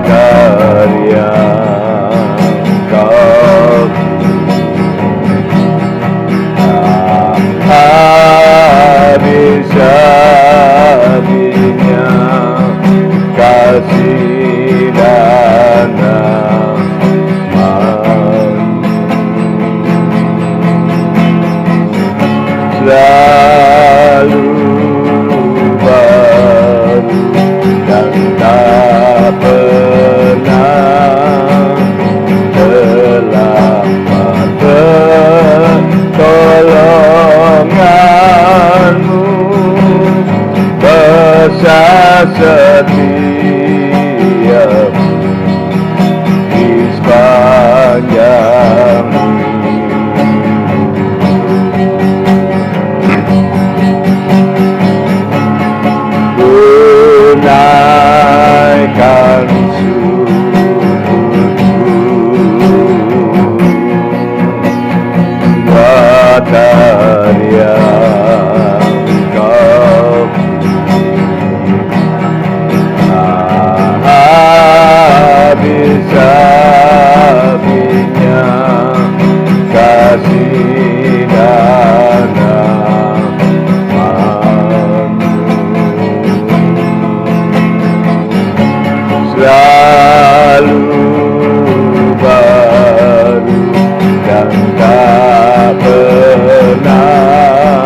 karya Kau habis-habisnya kasih dan selalu baru dan tak pernah terlambat pertolonganmu besar setiamu di sepanjang naikkan sujudku buat karya Kau habis-habisnya kasih dan selalu baru dan tak pernah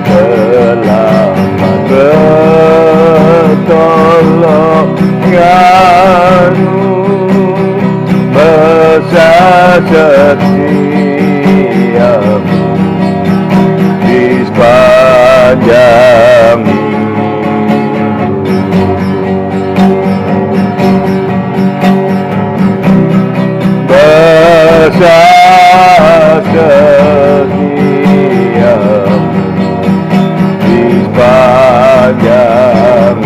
terlambat pertolonganmu besar setiamu di sepanjang besar setiamu di sepanjang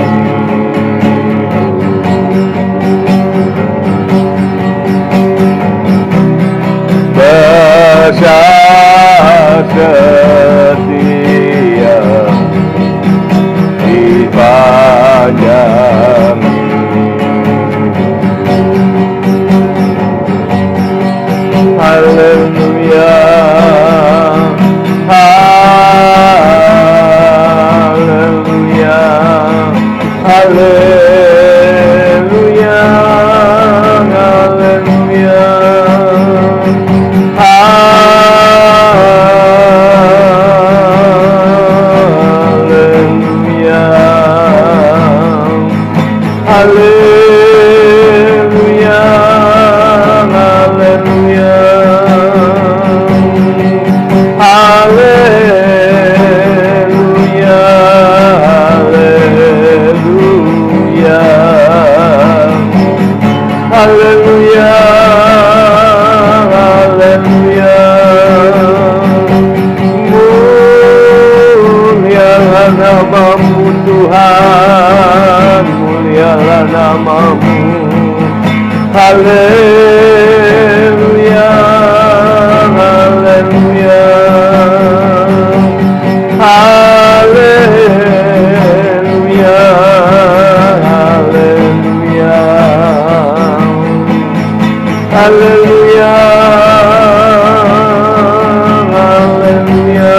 besar setiamu di sepanjang Haleluya, haleluya, haleluya, haleluya, haleluya, haleluya, haleluya. Haleluya, haleluya, haleluya, haleluya. Mulialah namamu Tuhan, mulialah namamu. Haleluya, haleluya, haleluya, haleluya, haleluya, haleluya,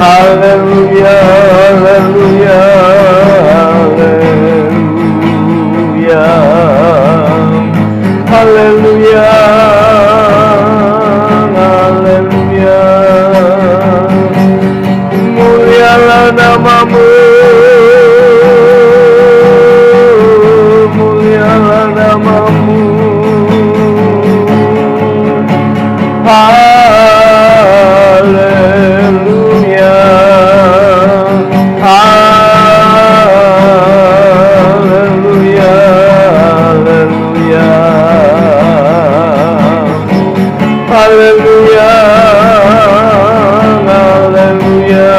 haleluya, haleluya, haleluya, haleluya. Mulialah namamu, mulialah namamu. Haleluya, haleluya, haleluya, haleluya, haleluya.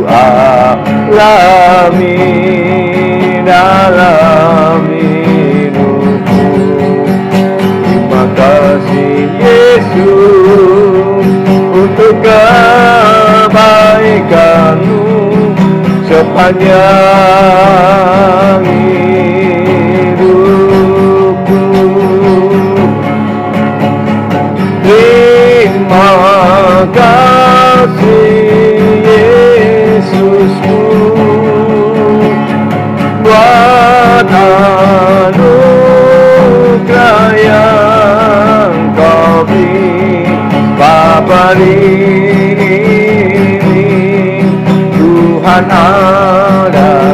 alami dalam hidupku. Terima kasih Yesus untuk kebaikan-Mu sepanjang hidupku. Terima kasih Yesusku buat anugerah yang Kau beri Bapa ini. Tuhan adakah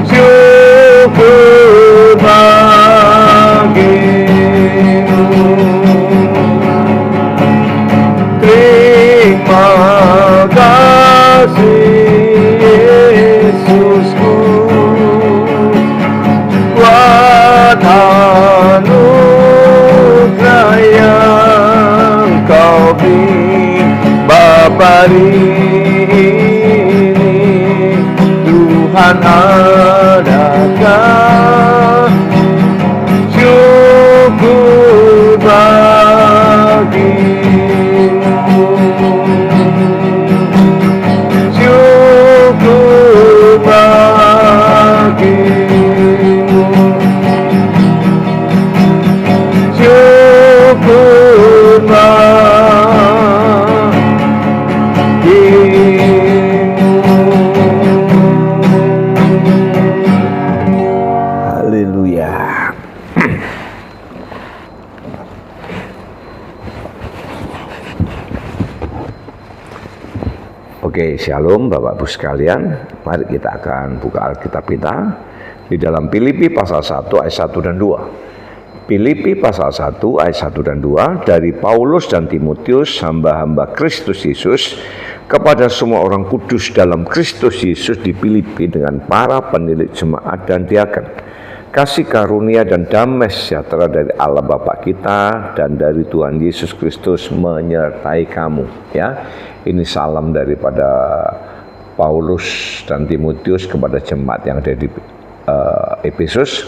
syukur bagimu. Terima kasih Yesusku buat anugerah yang Kau beri Bapa ini. Tuhan adakah syukur bagimu. Syukur bagimu. Syukur bagimu. Haleluya. Oke, shalom Bapak Ibu sekalian. Mari kita akan buka Alkitab kita di dalam Filipi pasal 1 ayat 1 dan 2. Filipi pasal 1 ayat 1 dan 2 dari Paulus dan Timotius, hamba-hamba Kristus Yesus, kepada semua orang kudus dalam Kristus Yesus di Filipi dengan para penilik jemaat dan diaken. Kasih karunia dan damai sejahtera dari Allah Bapa kita dan dari Tuhan Yesus Kristus menyertai kamu. Ya, ini salam daripada Paulus dan Timotius kepada jemaat yang ada di Efesus.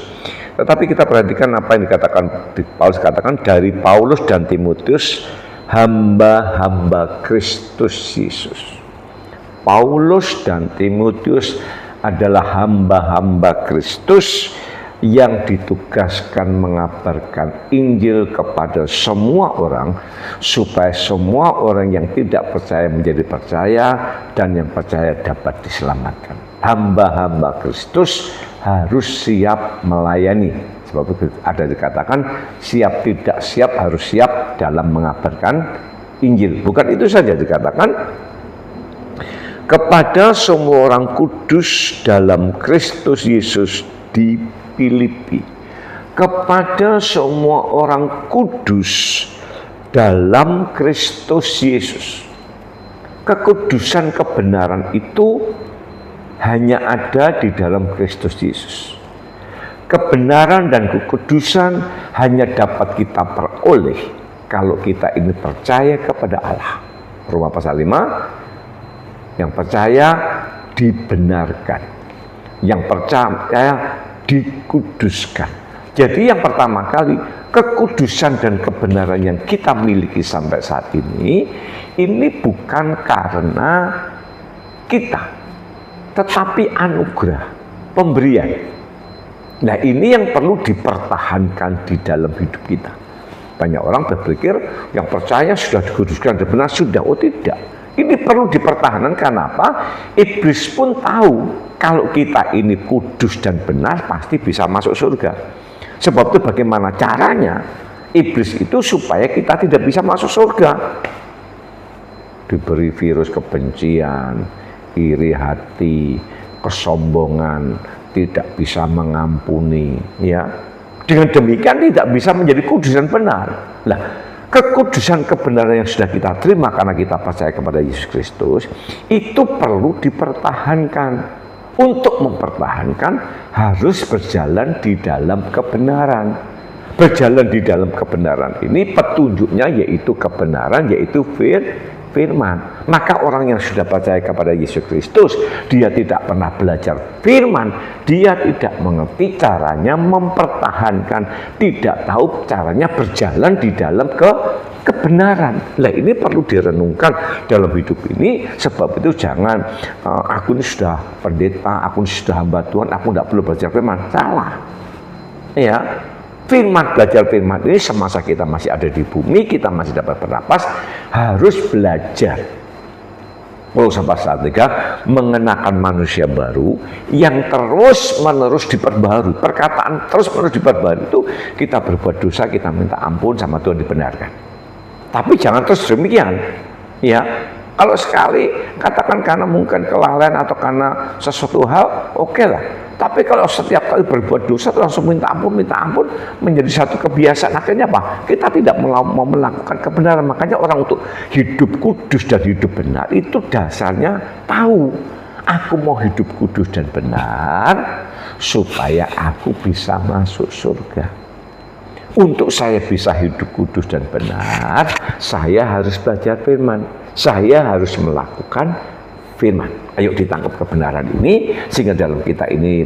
Tetapi kita perhatikan apa yang dikatakan Paulus, katakan dari Paulus dan Timotius, hamba-hamba Kristus Yesus. Paulus dan Timotius adalah hamba-hamba Kristus yang ditugaskan mengabarkan Injil kepada semua orang, supaya semua orang yang tidak percaya menjadi percaya dan yang percaya dapat diselamatkan. Hamba-hamba Kristus harus siap melayani. Sebab itu ada dikatakan siap tidak siap harus siap dalam mengabarkan Injil. Bukan itu saja dikatakan kepada semua orang kudus dalam Kristus Yesus di Filipi. Kepada semua orang kudus dalam Kristus Yesus. Kekudusan kebenaran itu hanya ada di dalam Kristus Yesus. Kebenaran dan kekudusan hanya dapat kita peroleh kalau kita ini percaya kepada Allah. Roma pasal 5, yang percaya dibenarkan, yang percaya dikuduskan. Jadi yang pertama kali, kekudusan dan kebenaran yang kita miliki sampai saat ini bukan karena kita, tetapi anugerah, pemberian. Nah, ini yang perlu dipertahankan di dalam hidup kita. Banyak orang berpikir yang percaya sudah dikuduskan dan benar sudah. Oh tidak, ini perlu dipertahankan. Karena apa? Iblis pun tahu kalau kita ini kudus dan benar pasti bisa masuk surga. Sebab itu bagaimana caranya iblis itu supaya kita tidak bisa masuk surga? Diberi virus kebencian, iri hati, kesombongan, tidak bisa mengampuni, ya. Dengan demikian tidak bisa menjadi kudus dan benar. Lah, kekudusan kebenaran yang sudah kita terima karena kita percaya kepada Yesus Kristus itu perlu dipertahankan. Untuk mempertahankan harus berjalan di dalam kebenaran. Berjalan di dalam kebenaran ini petunjuknya yaitu kebenaran, yaitu firman. Maka orang yang sudah percaya kepada Yesus Kristus, dia tidak pernah belajar firman, dia tidak mengerti caranya mempertahankan, tidak tahu caranya berjalan di dalam kebenaran. Nah, ini perlu direnungkan dalam hidup ini. Sebab itu jangan aku ini sudah pendeta, aku ini sudah hamba Tuhan, aku tidak perlu belajar firman. Salah. Ya, firman, belajar firman ini semasa kita masih ada di bumi, kita masih dapat bernapas, harus belajar. Kolose pasal 3 mengenakan manusia baru yang terus menerus diperbarui. Perkataan terus menerus diperbarui itu kita berbuat dosa, kita minta ampun sama Tuhan, dibenarkan. Tapi jangan terus demikian, ya. Kalau sekali katakan karena mungkin kelalaian atau karena sesuatu hal, oke lah. Tapi kalau setiap kali berbuat dosa itu langsung minta ampun menjadi satu kebiasaan, akhirnya apa? Kita tidak mau melakukan kebenaran. Makanya orang untuk hidup kudus dan hidup benar itu dasarnya tahu, aku mau hidup kudus dan benar supaya aku bisa masuk surga. Untuk saya bisa hidup kudus dan benar, saya harus belajar firman, saya harus melakukan firman. Ayo ditangkap kebenaran ini, sehingga dalam kita ini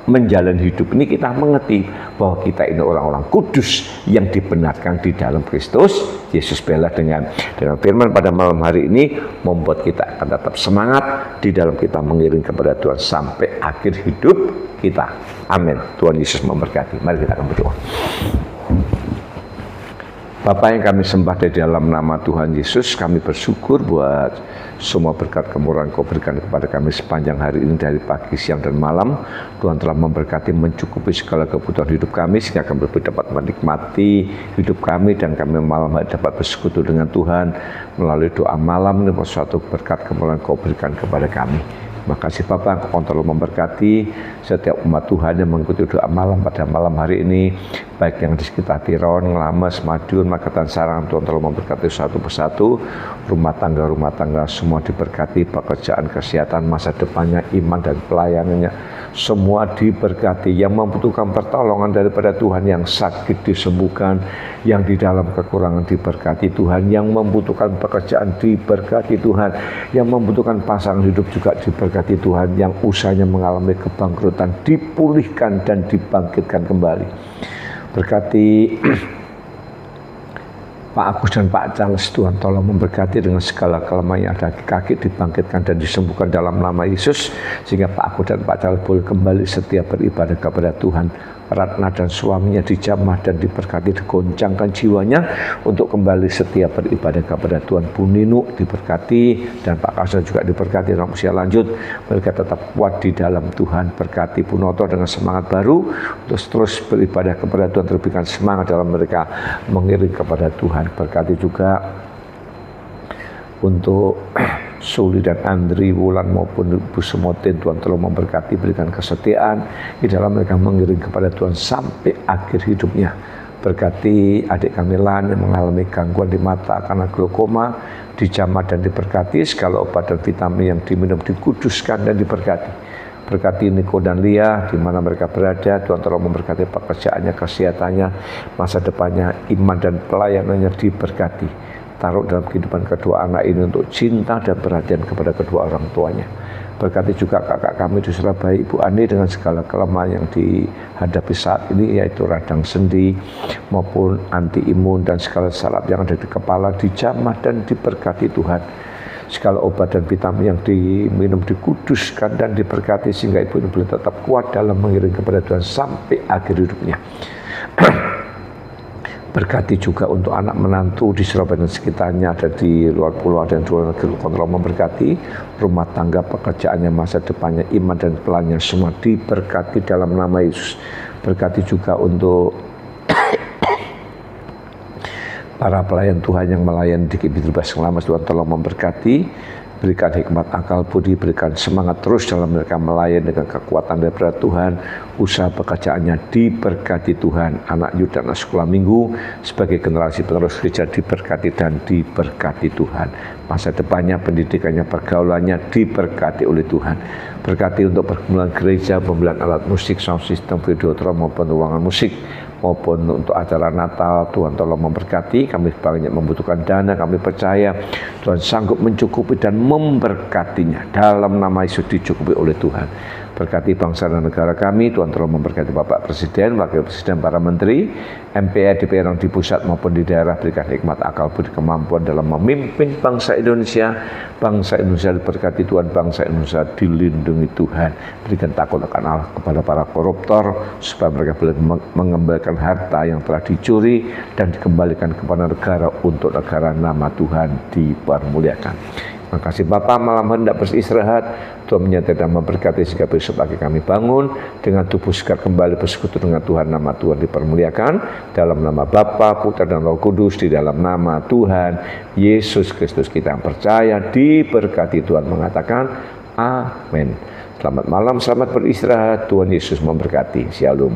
menjalani hidup ini kita mengerti bahwa kita ini orang-orang kudus yang dibenarkan di dalam Kristus Yesus. Bela dengan firman pada malam hari ini membuat kita akan tetap semangat di dalam kita mengiring kepada Tuhan sampai akhir hidup kita. Amin. Tuhan Yesus memberkati. Mari kita akan berdoa. Bapa yang kami sembah di dalam nama Tuhan Yesus, kami bersyukur buat semua berkat kemurahan Kau berikan kepada kami sepanjang hari ini, dari pagi, siang, dan malam. Tuhan telah memberkati, mencukupi segala kebutuhan hidup kami, sehingga kami dapat menikmati hidup kami, dan kami malam hari dapat bersekutu dengan Tuhan melalui doa malam. Ini suatu berkat kemurahan Kau berikan kepada kami. Terima kasih Bapak, Engkau telah memberkati setiap umat Tuhan yang mengikuti doa malam pada malam hari ini, baik yang di sekitar Tiron, Nglames, Madiun, Magetan, Sarang. Tuhan telah memberkati satu persatu rumah tangga semua diberkati, pekerjaan, kesehatan, masa depannya, iman dan pelayanannya semua diberkati. Yang membutuhkan pertolongan daripada Tuhan, yang sakit disembuhkan, yang di dalam kekurangan diberkati Tuhan, yang membutuhkan pekerjaan diberkati Tuhan, yang membutuhkan pasangan hidup juga diberkati Tuhan, yang usahanya mengalami kebangkrutan dipulihkan dan dibangkitkan kembali. Berkati Pak Agus dan Pak Charles, Tuhan tolong memberkati dengan segala kelemahan yang ada di kaki, dibangkitkan dan disembuhkan dalam nama Yesus, sehingga Pak Agus dan Pak Charles boleh kembali setia beribadah kepada Tuhan. Ratna dan suaminya dijamah dan diberkati, digoncangkan jiwanya untuk kembali setia beribadah kepada Tuhan. Bu Ninu diberkati, dan Pak Kasar juga diberkati dalam usia lanjut, mereka tetap kuat di dalam Tuhan. Berkati Bu Noto dengan semangat baru untuk terus beribadah kepada Tuhan, terberikan semangat dalam mereka mengiring kepada Tuhan. Berkati juga untuk Suli dan Andri, Wulan maupun Bu Semotin, Tuhan telah memberkati, berikan kesetiaan di dalam mereka mengiring kepada Tuhan sampai akhir hidupnya. Berkati adik kami Lan yang mengalami gangguan di mata karena glaukoma, dijamah dan diberkati, segala obat dan vitamin yang diminum dikuduskan dan diberkati. Berkati Niko dan Lia di mana mereka berada, Tuhan telah memberkati pekerjaannya, kesehatannya, masa depannya, iman dan pelayanannya diberkati. Taruh dalam kehidupan kedua anak ini untuk cinta dan perhatian kepada kedua orang tuanya. Berkati juga kakak kami di Surabaya, Ibu Ani, dengan segala kelemahan yang dihadapi saat ini, yaitu radang sendi maupun anti imun dan segala salep yang ada di kepala, dijamah dan diberkati Tuhan. Segala obat dan vitamin yang diminum dikuduskan dan diberkati, sehingga Ibu ini boleh tetap kuat dalam mengiring kepada Tuhan sampai akhir hidupnya. Berkati juga untuk anak menantu di Surabaya dan sekitarnya, ada di luar pulau dan di luar negeri. Kontrol memberkati rumah tangga, pekerjaannya, masa depannya, iman dan pelayanannya semua diberkati dalam nama Yesus. Berkati juga untuk para pelayan Tuhan yang melayani di KBT Bas Nglames, Tuhan tolong memberkati, berikan hikmat, akal, budi, berikan semangat terus dalam mereka melayani dengan kekuatan daripada Tuhan. Usaha pekerjaannya diberkati Tuhan. Anak Yuda, anak sekolah minggu sebagai generasi penerus gereja diberkati dan diberkati Tuhan. Masa depannya, pendidikannya, pergaulannya diberkati oleh Tuhan. Berkati untuk pergumulan gereja, pembelian alat musik, sound system, video maupun ruangan musik. maupun untuk acara Natal. Tuhan tolong memberkati, kami banyak membutuhkan dana, kami percaya Tuhan sanggup mencukupi dan memberkatinya. Dalam nama Yesus dicukupi oleh Tuhan. Berkati bangsa dan negara kami, Tuhan tolong memberkati Bapak Presiden, Wakil Presiden, para Menteri, MPR, DPR yang di pusat maupun di daerah, berikan hikmat, akal, budi, kemampuan dalam memimpin bangsa Indonesia. Bangsa Indonesia diberkati Tuhan, bangsa Indonesia dilindungi Tuhan. Berikan takut akan Allah kepada para koruptor, supaya mereka boleh mengembalikan harta yang telah dicuri dan dikembalikan kepada negara, untuk negara nama Tuhan dipermuliakan. Terima kasih Bapak, malam hendak beristirahat, Tuhan menyertai dan memberkati sehingga besok pagi kami bangun dengan tubuh segar kembali bersekutu dengan Tuhan, nama Tuhan dipermuliakan, dalam nama Bapa, Putra dan Roh Kudus, di dalam nama Tuhan Yesus Kristus kita yang percaya, diberkati Tuhan, mengatakan amin. Selamat malam, selamat beristirahat, Tuhan Yesus memberkati. Shalom.